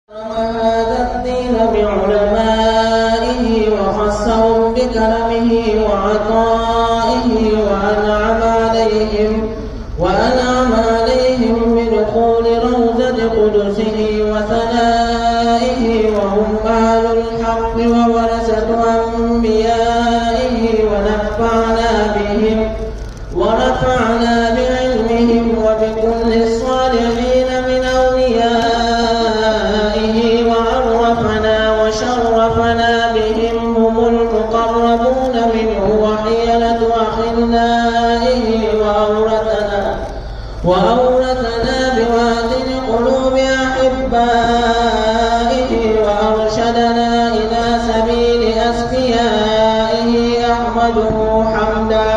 هذا الدين بعلمائه وخصهم بكرمه وعطائه وأنعم عليهم بدخول روضة قدسه وثنائه وهم أهل الحق وورثة أنبيائه ونفعنا بعلمهم وبكل الصالحين من أوليائه وعرفنا وشرفنا بهم هم المقربون منه وحيلة أخلائه وأورثنا بواطن قلوب أحبائه وأرشدنا إلى سبيل أسفيائه أحمده حمدا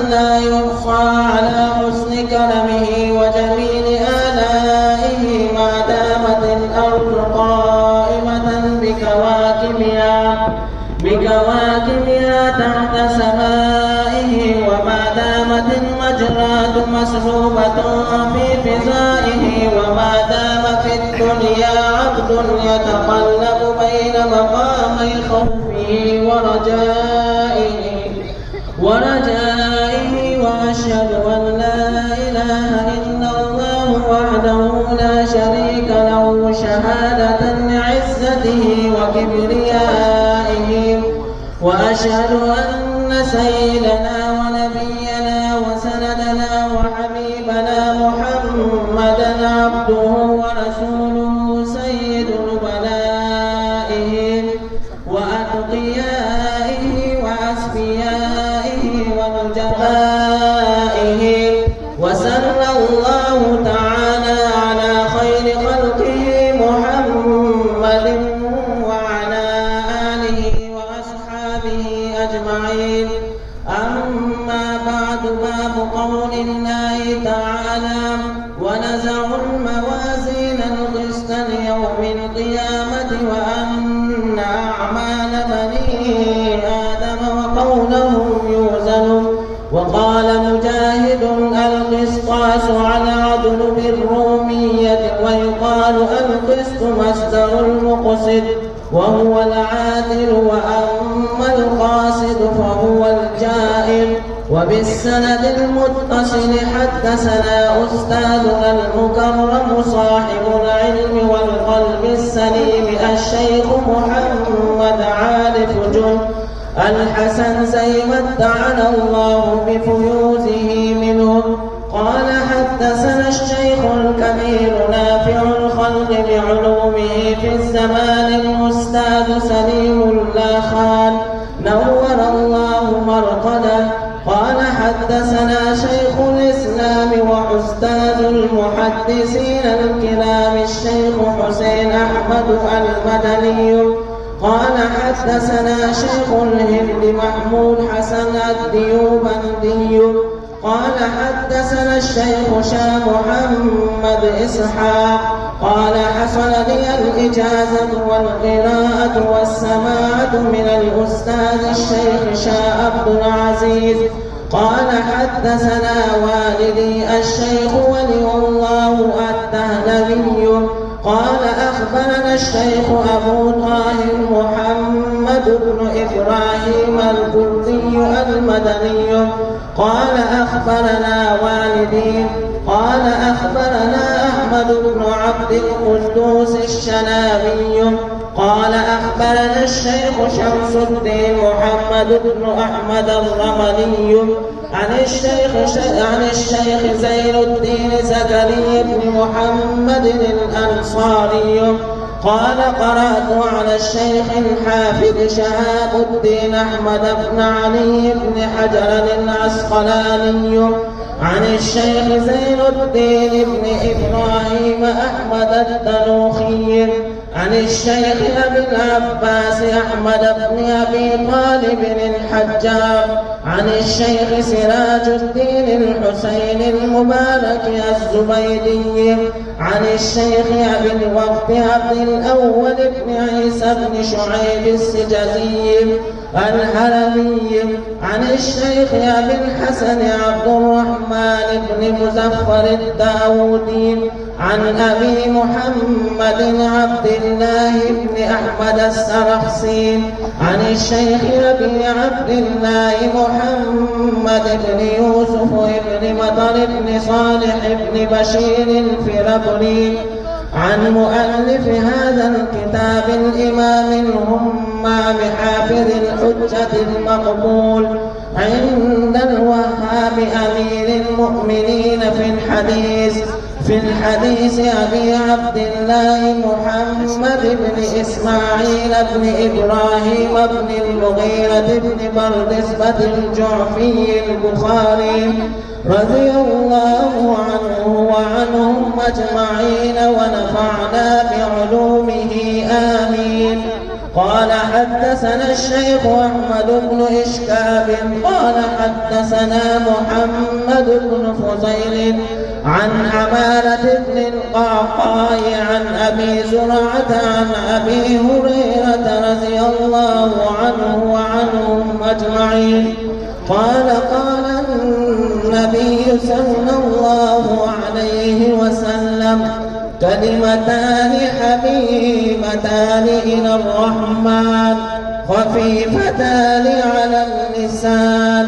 لا يحصى على حسن كرمه وجميل آلائه ما دامت الأرض قائمة بكواكبها تحت سمائه وما دامت المجرات مسحوبة في فضائه وما دام في الدنيا عبد يتقلب بين مقامي خوفه ورجائه وأشهد أن لا إله إلا الله وحده لا شريك له شهادة لعزته وكبريائه وأشهد أن سيدنا ونبينا وسندنا وحبيبنا محمدا عبده ورسوله سيد نبلائه وأتقيائه وأسفيائه ونجبائه وصلى الله تعالى على خير خلقه محمد وعلى آله وأصحابه أجمعين. أما بعد، باب قول الله تعالى: ونزع الموازين القسط ليوم القيامة وأن أعمال بني آدم وقولهم يوزن. وقال مجاهد: القسطاس على عدل بالرومية، ويقال القسط مصدر المقسط وهو العادل، وأما القاصد فهو الجائر. وبالسند المتصل حدثنا أستاذنا المكرم صاحب العلم والقلب السليم الشيخ محمد عارف جن الحسن زي متعنا الله بفيوزه منه. قال: حدثنا الشيخ الكبير نافع الخلق بعلومه في الزمان الأستاذ سليم الله خان نور الله مرقده. قال: حدثنا شيخ الإسلام وأستاذ المحدثين الكرام الشيخ حسين أحمد المدني. قال: حدثنا شيخ الهند محمود حسن الديوبندي. قال: حدثنا الشيخ شاه محمد إسحاق. قال: حصل لي الإجازة والقراءة والسماعة من الأستاذ الشيخ شاه عبد العزيز. قال: حدثنا والدي الشيخ ولي الله الدهلوي. قال: أخبرنا الشيخ أبو طاهر محمد بن إبراهيم الكردي المدني. قال: أخبرنا والدي. قال: أخبرنا أحمد بن عبد القدوس الشنابي. قال: أخبرنا الشيخ شمس الدين محمد بن أحمد الرملي عن الشيخ زين الدين زكريا بن محمد الأنصاري. قال: قرأت على الشيخ الحافظ شهاب الدين أحمد بن علي بن حجر العسقلاني عن الشيخ زين الدين بن إبراهيم أحمد التنوخي عن الشيخ أبي العباس أحمد بن أبي طالب الحجار عن الشيخ سراج الدين الحسين المبارك الزبيدي عن الشيخ أبي الوقت عبد الأول بن عيسى بن شعيب السجزي الحلبي عن الشيخ أبي الحسن عبد الرحمن بن مزفر الداودي عن أبي محمد عبد الله بن أحمد السرخسي عن الشيخ أبي عبد الله محمد بن يوسف بن مطر بن صالح بن بشير الفربري عن مؤلف هذا الكتاب الإمام الهمام حافظ الحجة المقبول عند الوهاب أمير المؤمنين في الحديث أبي عبد الله محمد بن إسماعيل بن إبراهيم بن المغيرة بن بردسبة الجعفي البخاري رضي الله عنه وعنهم أجمعين ونفعنا بعلومه آمين. قال حدثنا الشيخ أحمد بن إشكاب قال حدثنا محمد بن فضيل عن عمارة بن القعقاع عن أبي زرعة عن أبي هريرة رضي الله عنه وعنهم أجمعين قال قال النبي صلى الله عليه وسلم كلمتان حبيبتان إلى الرحمن خفيفتان على اللسان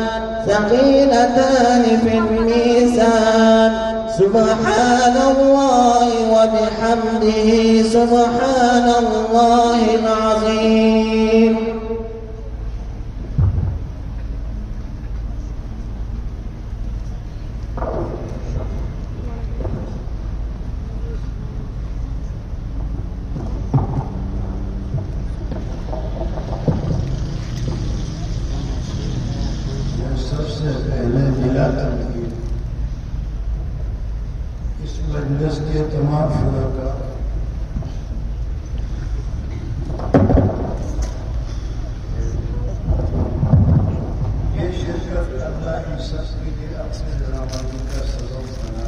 ثقيلتان في الميزان سبحان الله وبحمده سبحان الله العظيم. اس مجلس کے تمام شرکاء یہ شرکت اللہ کی سختی کے اپنے درآمدی کا سبب بنا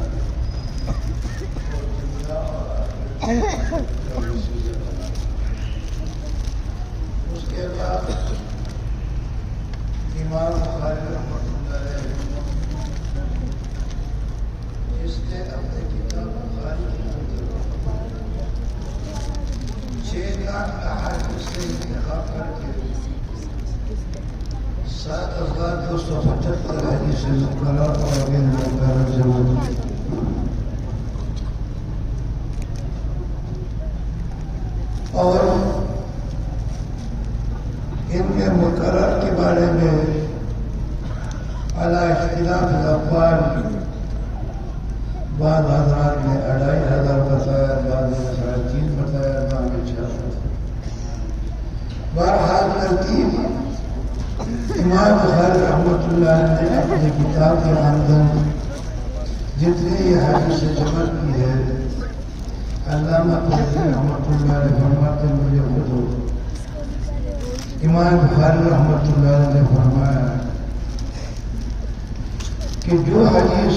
اس کے بعد امام بخاری رحمۃ اللہ علیہ جس نے اپنے کتاب بخاری کے اندر 6 لاکھ احادیث سے انتخاب کر کے 7,275 حدیث مقرر اور غیر مقرر جمع کی. اور ان کے مقرر کے بارے میں علی اختلاف الاقوال بعض حضرات نے 2,500 بتایا، بعض نے 3.5 بتایا، بعض نے 4 بتایا. بہرحال ترتیب امام بخاری رحمۃ اللہ نے اپنی کتاب کے اندر جتنی یہ حدیث جمع کی ہے علامہ قرطبی رحمۃ اللہ علیہ فرماتے ہیں مجھے خود امام بخاری رحمۃ اللہ علیہ نے فرمایا کہ جو حدیث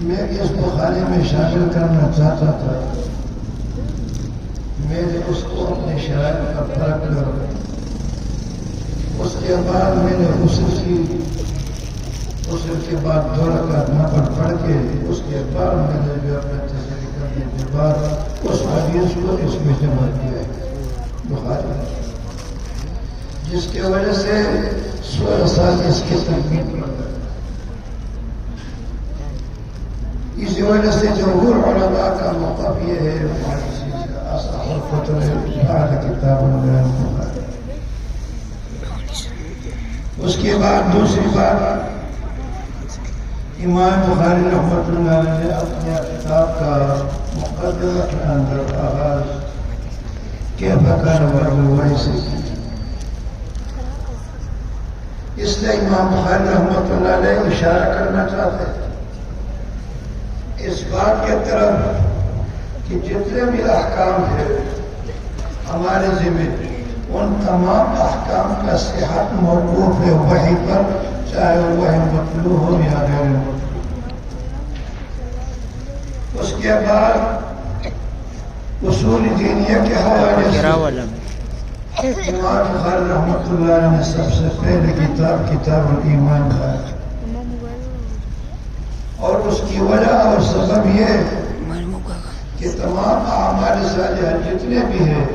میں اس بخاری میں شامل کرنا چاہتا تھا میں نے اس کو اپنے شرائط کا فرق کر اس کے بعد میں نے غسل کے بعد 2 رکعت نفل پڑھ کے اس کے بعد میں نے جو اپنے تسلی کرنے کے بعد اس حدیث کو اس میں جمع کیا ہے بخاری، جس کی وجہ سے 16 سال اس کی تکمیل پڑ گئی. اسی وجہ سے جمہور علماء کا موقف یہ ہے اصح الکتب بعد کتاب اللہ. اس کے بعد دوسری بات امام بخاری رحمۃ اللہ علیہ نے اپنے کتاب کا مقدمہ کے اندر آغاز کیف کان وضوء سے کی. اس لیے امام بخاری رحمۃ اللہ علیہ اشارہ کرنا چاہتے ہیں اس بات کے طرف کہ جتنے بھی احکام ہیں ہمارے ذمہ ان تمام احکام کا صحت موقوف ہے وحی پر، چاہے وہ مطلوع ہو یا غیر مطلوع. اس کے بعد اصول دینیہ کے حوالے سے امام بخاری رحمۃ اللہ علیہ نے سب سے پہلے کتاب الایمان ہے، اور اس کی وجہ اور سبب یہ کہ تمام اعمال صالحہ جتنے بھی ہیں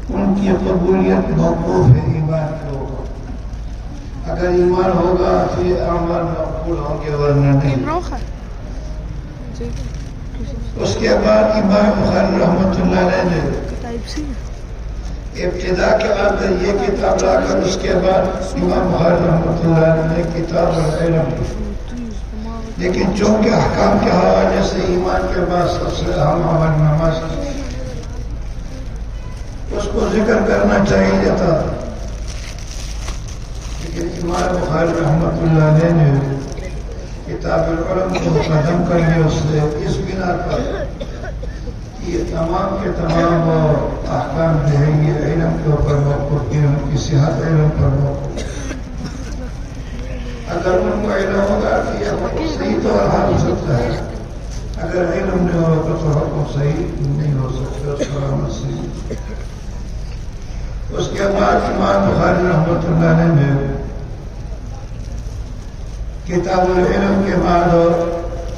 ان کی قبولیت موقوف ہے ایمان کے اوپر۔ اگر ایمان ہوگا تو یہ اعمال مقبول ہوں گے، ورنہ نہیں۔ اس کے بعد امام بخاری رحمۃ اللہ علیہ نے ابتدا کے اندر یہ کتاب لا کر اس کے بعد امام بخاری رحمۃ اللہ علیہ نے کتاب العلم، لیکن چونکہ احکام کے حوالے سے ایمان کے بعد سب سے اہم عمل نماز کی، اس کو ذکر کرنا چاہیے تھا، لیکن امام بخاری رحمۃ اللہ علیہ نے کتاب العلم کو ختم کر لیا اس سے اس بنا پر کہ یہ تمام کے تمام احکام جو ہے یہ علم کے اوپر موقوف ہیں، ان کی صحت علم پر موقوف ہے۔ اگر ان کو علم ہوگا تو یہ صحیح تو حال ہو سکتا ہے، اگر علم نہیں ہوگا تو حکم صحیح نہیں ہو سکتا، اس پر عمل صحیح۔ اس کے بعد امام بخاری رحمۃ اللہ علیہ نے کتاب العلم کے بعد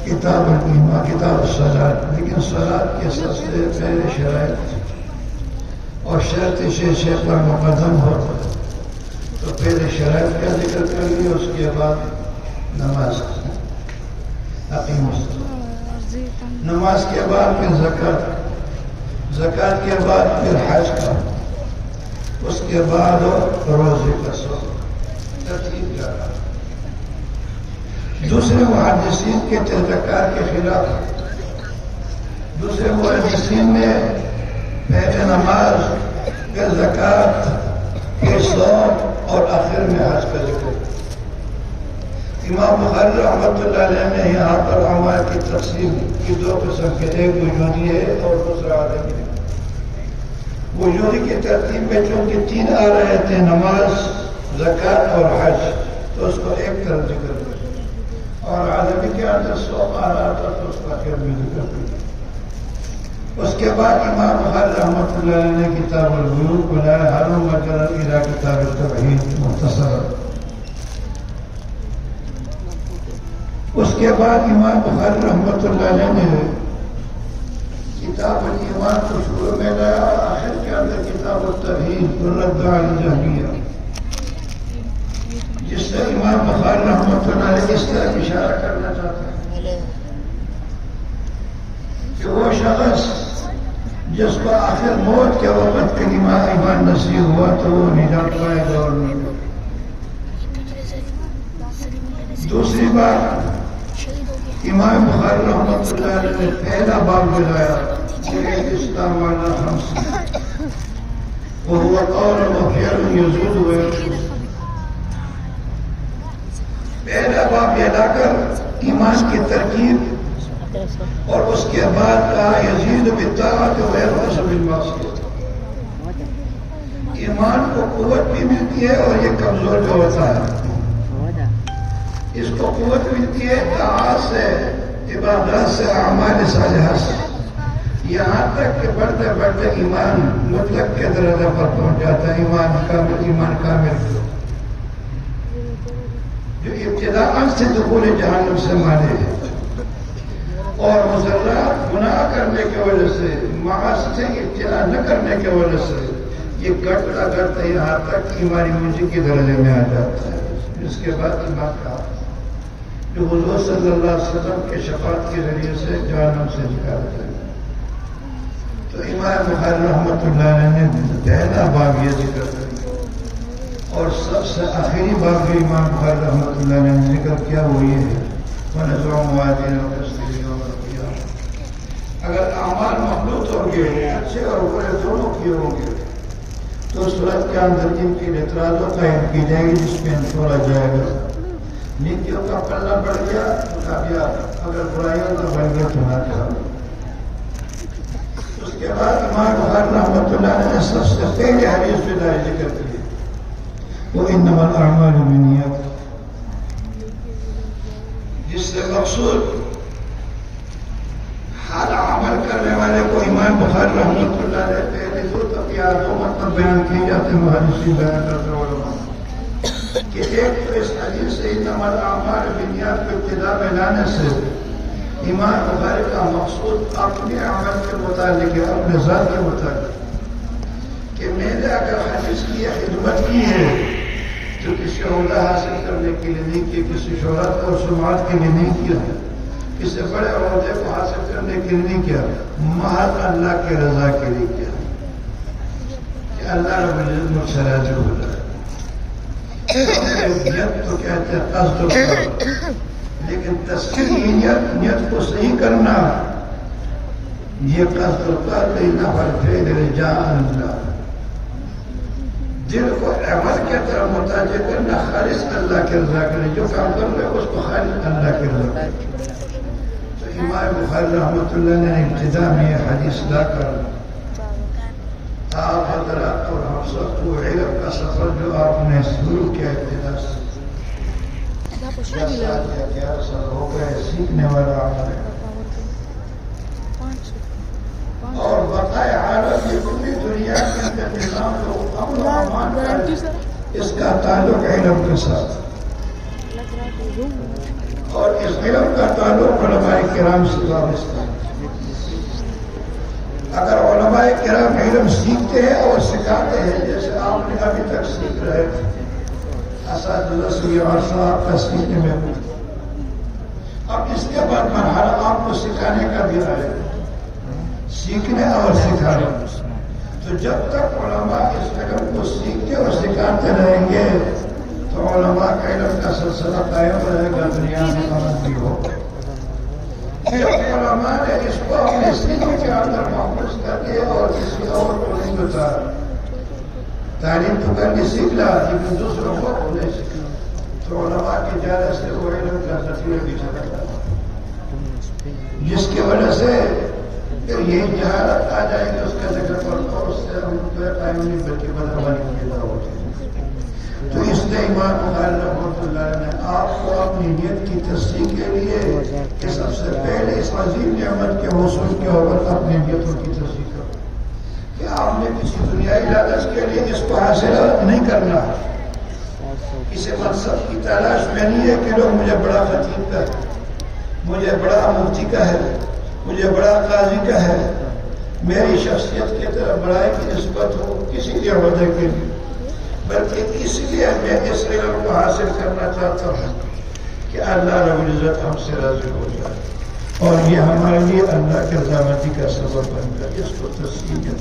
کتاب الایمان، کتاب الصلاۃ، لیکن صلاۃ کے سب سے پہلے شرائط اور شرط شیشے پر مقدم ہوتا ہے، تو پہلے شرائط کا ذکر کر لیا، اس کے بعد نماز، اقیم الصلاۃ، نماز کے بعد پھر زکوٰۃ، زکوٰۃ کے بعد پھر حج کا، اس کے بعد روزے کا سوال، ترتیب کیا ہے۔ دوسرے محدثین کے تذکار کے خلاف دوسرے محدثین نے پہلے نماز، پھر زکوٰۃ، پھر صوم اور آخر میں حج کا ذکر۔ امام بخاری رحمۃ اللہ علیہ نے یہاں پر اعمال کی تقسیم کی دو قسم کے، ایک وجودی ہے اور دوسرا عدمی ہے۔ وجودی کی ترتیب میں چونکہ تین آ رہے تھے، نماز، زکوٰۃ اور حج، تو اس کو ایک طرف ذکر کر، اور عالمی کے اندر صوم آ رہا تھا تو اس کا خیر میں ذکر کر۔ اس کے بعد امام بخاری رحمۃ اللہ علیہ نے کتاب البیوع کو لایا، ہلم جرا الی کتاب التوحید مختصر۔ اس کے بعد امام بخاری رحمۃ اللہ علیہ نے کتاب الایمان کو شروع میں لایا، اور آخر کے اندر کتاب التوحید الرد علی الجہمیہ، جس سے امام بخاری رحمۃ اللہ علیہ اس طرح اشارہ کرنا چاہتے ہیں کہ وہ شخص جس کو آخر موت کے وقت کلمہ ایمان نصیب ہوا تو وہ نجات پائے گا اور نہیں۔ دوسری بات، امام بخاری رحمۃ اللہ علیہ نے پہلا باب بنایا اسلام والا خمس، وهو قول وفعل يزول وينقص۔ پہلا باب یہ لا کر ایمان کی ترکیب، اور اس کے بعد کہا یزید بالطاعۃ وینقص بالمعصیۃ۔ ایمان کو قوت بھی ملتی ہے اور یہ کمزور بھی ہوتا ہے۔ اس کو قوت ملتی ہے طاعات سے، عبادات سے، اعمال صالحہ سے، یہاں تک کہ بڑھتے بڑھتے ایمان مطلق کے درجہ پر پہنچ جاتا ہے، ایمان کامل جو ابتداء سے دخول جہنم سے مانے ہے، اور مضرات گناہ کرنے کی وجہ سے، معاصی سے ابتلا نہ کرنے کی وجہ سے یہ گھٹتا گھٹتا یہاں تک ایمانی منزل کے درجے میں آ جاتا ہے۔ اس کے بعد ایمان کا جو حضور صلی اللہ علیہ وسلم کے شفاعت کے ذریعے سے جہنم سے نکالتا ہے۔ تو امام بخاری رحمۃ اللہ علیہ نے پہلا باب یہ ذکر کیا، اور سب سے آخری باب جو امام بخاری رحمۃ اللہ علیہ نے ذکر کیا وہ یہ ہے وَنَزْعُ مُوَادِينَ وَتَسْلِيمِ يَوْمَ الْقِيَامَةِ۔ اگر اعمال مخلوط ہوں گے، اچھے اور برے دونوں کیے ہوں گے، تو صورت کے اندر ان کی اعتراضوں قائم کی جائے گی، جس میں چھوڑا جائے گا۔ نیکیوں کا پلہ بڑھ گیا تو کامیاب، اگر برائیوں کا بڑھ گیا تو ناکام۔ اس کے بعد امام بخاری رحمۃ اللہ علیہ نے سب سے پہلے حدیث بدائی ذکر کی، وَإِنَّمَا الْأَعْمَالُ بِالنِّيَّاتِ، جس سے مقصود ہر عمل عمل کرنے والے کو امام بخاری رحمۃ اللہ علیہ پہلے دو مطلب بیان کیے جاتے ہیں محدثین بیان کرتے علماء کہ ایک تو اس حدیث سے انما الاعمال بالنیات کو ابتدا میں لانے سے امام بخاری کا مقصود اپنے عمل کے متعلق ہے، اپنے ذات کے متعلق کہ میں نے اگر حدیث کی خدمت کی ہے تو کسی عہدہ حاصل کرنے کے لیے نہیں کی، کسی شہرت اور سماعت کے لیے نہیں کیا، کسی بڑے عہدے کو حاصل کرنے کے لیے نہیں کیا، محض اللہ کے رضا کے لیے کیا کہ اللہ رب العزت مجھ سے راضی ہو جائے۔ نیت تو کہتے ہیں قصد و قصد، لیکن تصحیح نیت کو صحیح کرنا یہ قصد و قصد نفل فعل رجاء اللہ، دل کو عمل کی طرف متوجہ کرنا خالص اللہ کے رضا کرے، جو کام کر رہے اس کو خالص اللہ کے رضا کرے۔ تو امام بخاری رحمۃ اللہ نے ابتدا میں یہ حدیث لا کر آپ حضرات اور ہم سب کو علم کا سفر جو آپ نے شروع کیا ابتدا سے 10 سال یا 11 سال ہو گئے، سیکھنے والا عمل ہے اور بقائے حالت یہ پوری دنیا کے اندر نظام کو امن و امان کا اس کا تعلق علم کے ساتھ، اور اس علم کا تعلق علماء کرام سے وابستہ ہے۔ اگر علماء کرام علم سیکھتے ہیں اور سکھاتے ہیں، جیسے آپ نے ابھی تک سیکھ رہے تھے، اساتذہ سے یہ عرصہ آپ کا سیکھنے میں ہوئی، اب اس کے بعد مرحلہ آپ کو سکھانے کا بھی آئے، سیکھنے اور سکھانے۔ تو جب تک علماء اس علم کو سیکھتے اور سکھاتے رہیں گے تو علماء کا علم کا سلسلہ قائم رہے گا، دنیا میں امن بھی ہوگا۔ جب علماء نے اس کو اپنے سیکھنے کے اندر محفوظ کر کے اور کسی اور کو نہیں بتایا، تعلیم تو کر کے سیکھ لا لیکن دوسروں کو نہیں سیکھا، تو علماء کی جانب سے وہ علم کا ذخیرہ بھی چلا جاتا، جس کی وجہ سے پھر یہی جہالت آ جائے گی، اس کا ذکر کرتا اور اس سے ہم قائم نہیں بلکہ بدعملی پیدا ہو جائے۔ تو اس نے امام بخاری رحمۃ اللہ نے آپ کو اپنی نیت کی تصدیق کے لیے کہ سب سے پہلے اس عظیم نعمت کے حصول کے اوپر اپنی نیتوں کی تصدیق کرو کہ آپ نے کسی دنیائی لالچ کے لیے اس کو حاصل نہیں کرنا، کسی منصب کی تلاش میں نہیں ہے کہ لوگ مجھے بڑا خطیب کا ہے، مجھے بڑا مفتی کا ہے، مجھے بڑا قاضی کا ہے، میری شخصیت کی طرف بڑائی کی نسبت ہو کسی کے عہدے کے لیے، بلکہ اس لیے میں اس علم کو حاصل کرنا چاہتا ہوں کہ اللہ رب العزت ہم سے راضی ہو جائے اور یہ ہمارے لیے اللہ کے رضامندی کا سبب بن جائے، اس کو تسلیم ہے۔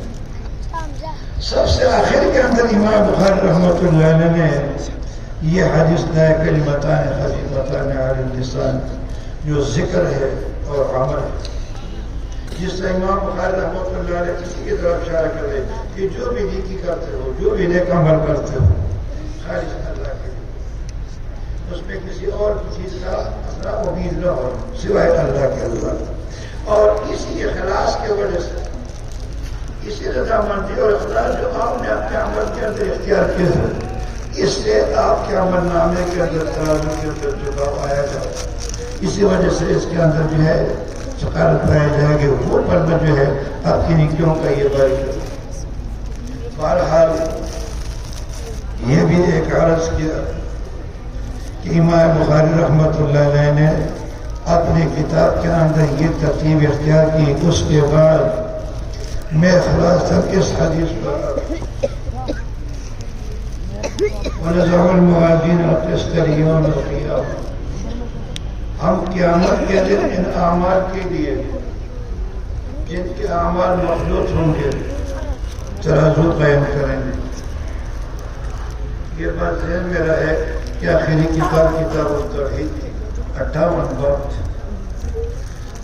سب سے آخر کے اندر امام بخاری رحمۃ اللہ علیہ نے یہ حدیث لا کلمتان خفیفتان علی اللسان جو ذکر ہے اور عمل ہے، جس سے امام بخاری رحمۃ اللہ علیہ کسی کی طرف اشارہ کر رہے کہ جو بھی نیکی کرتے ہو، جو بھی نیک عمل کرتے ہو، خالص اللہ کے لیے، اس میں کسی اور چیز کا اپنا امید نہ ہو سوائے اللہ کے اللہ، اور اسی اخلاص کی وجہ سے، اسی رضامندی اور اخلاص جو آپ نے اپنے عمل کے اندر اختیار کیا ہے، اس سے آپ کے عمل نامے کے اندر ترازو کے اندر جھکاؤ آیا جائے، اسی وجہ سے اس کے اندر جو ہے سکارت پائے جائے گے، وہ پردہ جو ہے آپ کی نیکیوں کا یہ باری ہے۔ بہرحال یہ بھی ایک عرض کیا کہ امام بخاری رحمۃ اللہ علیہ نے اپنی کتاب کے اندر یہ ترتیب اختیار کی، اس کے بعد میں خلاصہ اس حدیث پر وَنَزَعُ الْمُوَازِينَ الْقِسْطَ لِيَوْمِ الْقِيَامَةِ، ہم قیامت کے دن ان اعمال کے لیے جن کے اعمال مخلوط ہوں گے ترازو قائم کریں گے۔ یہ بات ذہن میں رہے کہ آخری کتاب التوحید تھی، 58 باب تھے،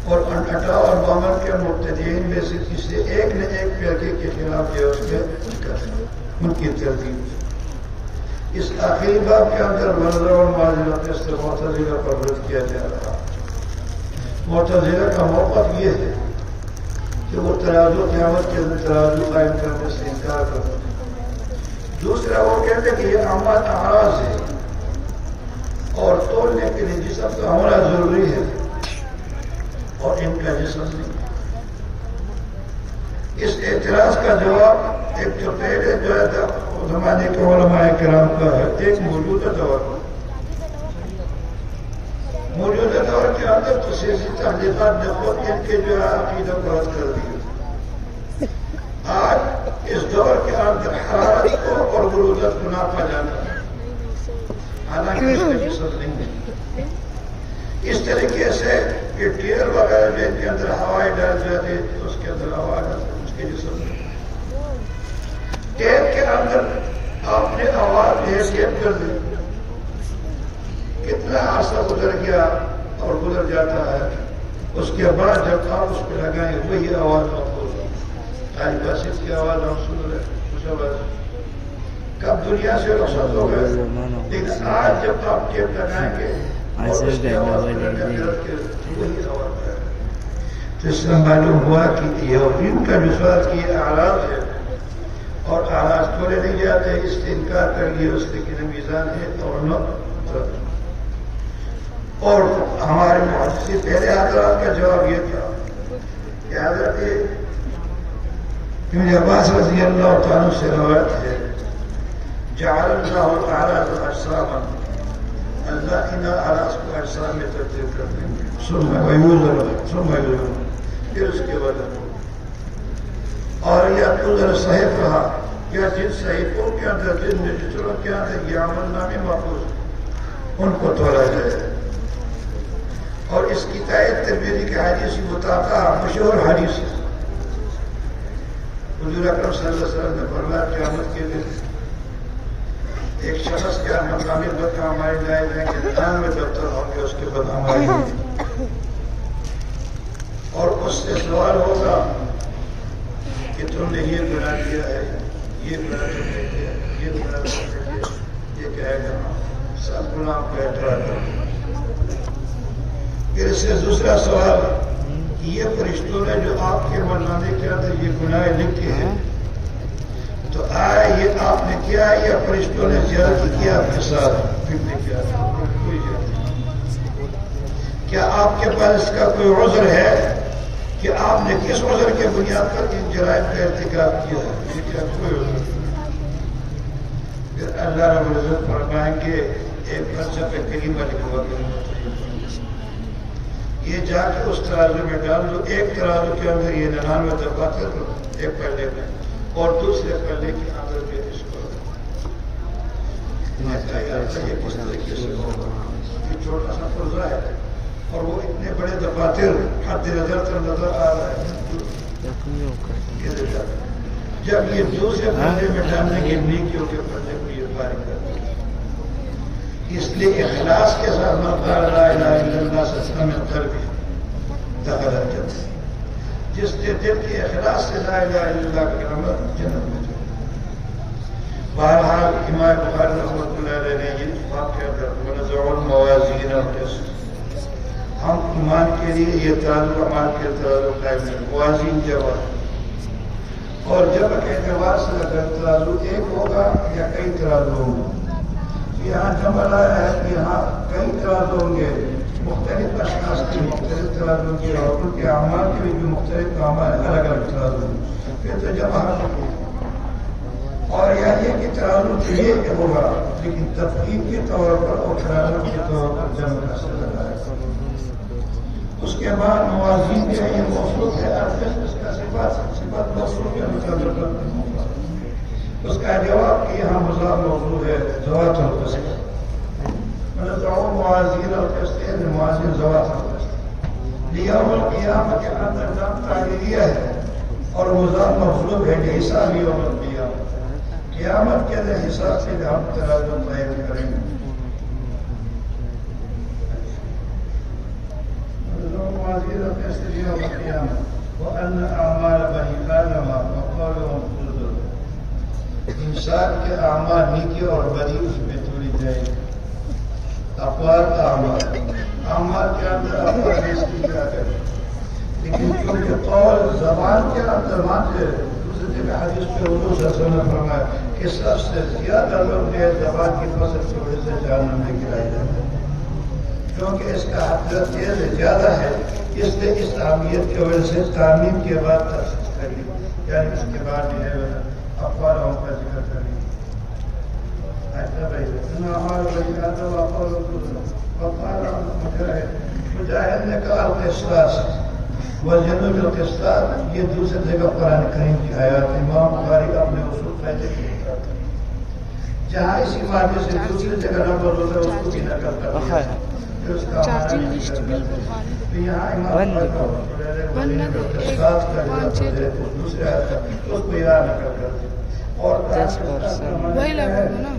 اور 58 باب کے مبتدئین میں سے کسی ایک نے ایک فرقے کے خلاف جو اس کے ان کی ترتیب تھی۔ اس آخری باب کے اندر منظر اور معذرت سے معتزلہ پر رد کیا جا رہا۔ معتزلہ کا موقف یہ ہے کہ وہ ترازو قیامت کے اندر ترازو قائم کرنے سے انکار کرتے ہیں۔ دوسرا وہ کہتے ہیں کہ یہ اعمال اعراض ہے اور تولنے کے لیے جسم کا ہونا ضروری ہے اور ان کا جسم نہیں۔ اس اعتراض کا جواب ایک جو پہلے جو ہے زمانے کے علماء کرام کا ہے، ایک موجودہ دور کے اندر تو سیاسی تحقیقات نے خود ان کے جو ہے عقیدہ کو رد کر دیا۔ آج اس دور کے اندر حرارت کو اور برودت کو ناپا جاتا ہے، حالانکہ اس کا جسد نہیں ہے۔ اس طریقے سے کہ ٹیئر وغیرہ جن کے اندر ہوائی ڈال جاتی تو اس کے اندر ہوا ڈالتے اس کے جسم میں ٹیئر کے اندر آپ نے آواز حیثیت کر دی، کتنا عرصہ گزر گیا اور گزر جاتا ہے، اس کے بعد جب آپ اس پہ لگائیں وہی آواز محفوظ ہو۔ طالب باسط کی آواز ہم سن رہے کچھ آواز کب دنیا سے رخصت ہو گئے، لیکن آج جب آپ ٹیپ لگائیں گے اور اس کی آواز پہ لگائیں گے وہی آواز ہے۔ تو اس سے معلوم ہوا کہ یہودین کا جو سوال کی یہ اعراض ہے، اور اعراض توڑے نہیں جاتے، اس سے انکار کر لیا اس نے کہ میزان ہے اور نہ۔ اور ہمارے محدثین پہلے حضرات کا جواب یہ تھا کہ حضرت ابن عباس رضی اللہ تعالیٰ سے روایت ہے، جعل اللہ الاعراض اجساما، اللہ ان اعراض کو اجسام میں تبدیل کر دیں گے، ثم یوزر پھر اس کے بعد اور یا ادھر صحیح رہا یا جن صحیفوں کے اندر جن رجسٹروں کے اندر یہ عمل نامے محفوظ ان کو توڑا جائے۔ اور اس کی تائید ترمذی کی حدیث مطابقہ مشہور حدیث ہے، حضور اکرم صلی اللہ علیہ وسلم نے فرمایا قیامت کے دن ایک شخص کے مقامی بدکا ہمارے لائے جائیں گے، 99 دفتر ہوں گے اس کے بعد ہمارے، اور اس سے سوال ہوگا کہ تم نے یہ گناہ کیا ہے، یہ گناہ تم نے کیا، یہ گناہ تم نے کیا، یہ کہے گا سب گناہ کا اعتراف کرتے۔ پھر اس سے دوسرا سوال کہ یہ فرشتوں نے جو آپ کے مرنامے کے اندر یہ گناہ لکھے ہیں تو آیا یہ آپ نے کیا ہے یا فرشتوں نے زیادتی کیا آپ کے ساتھ؟ پھر نے کیا کوئی زیادتی؟ کیا آپ کے پاس اس کا کوئی عذر ہے کہ آپ نے کس عذر کے بنیاد پر ان جرائم کا ارتکاب کیا ہے؟ یہ کیا کوئی عذر نہیں۔ پھر اللہ رب العزت فرمائیں گے ایک بچہ پہ کلمہ لکھوا کے یہ جا کے اس ترازو میں ڈال دو، ایک ترازو کے اندر یہ 99 دفاتر ایک پلے میں اور دوسرے پلے کے اندر بھی اس کو یہ کس طریقے سے ہوگا، یہ چھوٹا سا پرزہ ہے اور وہ اتنے بڑے دفاتر حد نظر تر نظر آ رہا ہے۔ جب یہ دوسرے پلے میں ڈالنے کے نیکیوں کے پلے کو یہ فارغ کرتے ہیں، اس لیے اخلاص کے ساتھ من قال لا الہ الا اللہ سچنا میں قلبی دخل الجنہ، جس نے دل کے اخلاص سے لا الہ الا اللہ کا کلمہ جنت میں جائے۔ بہرحال امام بخاری رحمۃ اللہ علیہ نے یہ بات کہہ کر ونضع الموازین القسط، ہم ایمان کے لیے یہ ترازو اعمال کے ترازو قائم ہے، موازین جواب، اور جب اعتبار سے اگر ترازو ایک ہوگا یا کئی ترازو ہوں گے، یہاں جمع آیا ہے کہ یہاں کئی ترازو ہوں گے، مختلف اشخاص کے مختلف ترازو ہوں گے اور ان کے اعمال کے بھی مختلف اعمال الگ الگ ترازو ہوں گے، پھر تو جمع ہوگی۔ اور یہ کہ ترازو تو یہ ہوگا لیکن تفقیق کے طور پر اور ترازو کے طور پر جمع کا سبب ہے۔ اس کے بعد موازین کے یہ موصوف ہے، اس کا صفت موصوف کے مطابق اس کا جواب کہ یہاں مضاف موضوع ہے ذوات القسط، ونضع موازین القسط موازین ذوات القسط لیوم القیامہ کے اندر نام تعلیلیہ ہے اور مضاف موصوف ہے لحساب یوم القیامہ، قیامت کے دن حساب سے ہم ترازو قائم کریں گے۔ ونضع موازین القسط لیوم القیامہ وان اعمال بنی آدم وقولهم انسان کے اعمال نیکی اور بدی اس میں توڑی جائے گی۔ اقوال اعمال کے اندر اقوال اس کی کیا کرے، لیکن کیونکہ قول زبان کے اندر مانتے دوسرے میں حدیث پہ حضور صلی اللہ علیہ وسلم نے فرمایا کہ سب سے زیادہ لوگ جو زبان کی فصل کی وجہ سے جہنم میں گرائے جاتے ہیں، کیونکہ اس کا حد زیادہ ہے، اس لیے اس اہمیت کی وجہ سے تعمیم کے بعد تخصیص کری یعنی اس کے بعد جو ہے افوالوں کا ذکر کریں ایسا بھائی مجاہد نے کہا القصاص والجنوب القصاص، یہ دوسری جگہ قرآن کریم کی آیات امام بخاری اپنے اصول پہلے کی کرتے ہیں، جہاں اسی مادے سے دوسری جگہ نمبر ہوتا ہے اس کو بھی نقل کرتے ہیں، چارجنگ لسٹ بالکل خالی یہاں امام القصاص کا دوسرے آیت کا اس کو یہاں نقل کرتے ہیں اور وہی لگا نا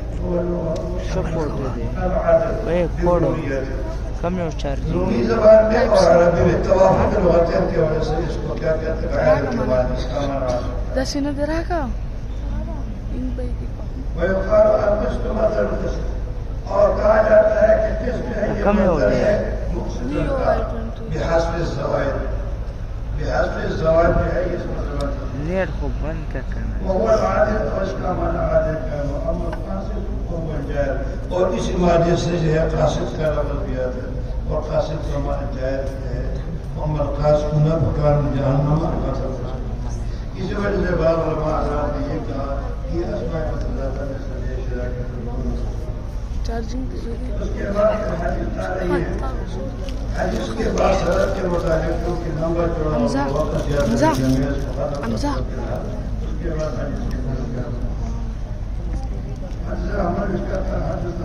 کم ہے چارج رومی زبان میں اور عربی میں توافق لغتیں کی وجہ سے اس کو کیا کہتے ہیں غیر زبان، اس کا معنی دسینہ درا کا ان بھائی کی ويقال القسط مثل القسط، اور کہا جاتا ہے کہ قسط ہے یہ مثل ہے بحسب الزوائد، بحسب الزوائد جو ہے اس مطلب نیٹ کو بند کیا کرنا وهو العادل، اور اس کا معنی عادل کا ہے، اما القاصد وهو الجائر، اور اسی مادے سے جو ہے قاصد کا لفظ بھی آتا ہے اور قاصد کا معنی جائر ہے، اما القاصدون فكانوا جهنم قاصد، اسی وجہ سے بعض علماء حضرات نے یہ کہا کہ اسماء اللہ تعالی سے شراکت چارجنگ اس کے بعد حدیث آ رہی ہے، حدیث کے بعد حضرت کے مطابق کیونکہ نمبر جوڑا حمزہ وقت زیادہ حمزہ اس حمزہ کے بعد حدیث کے بعد حضرت عمر اس کا تھا حضرت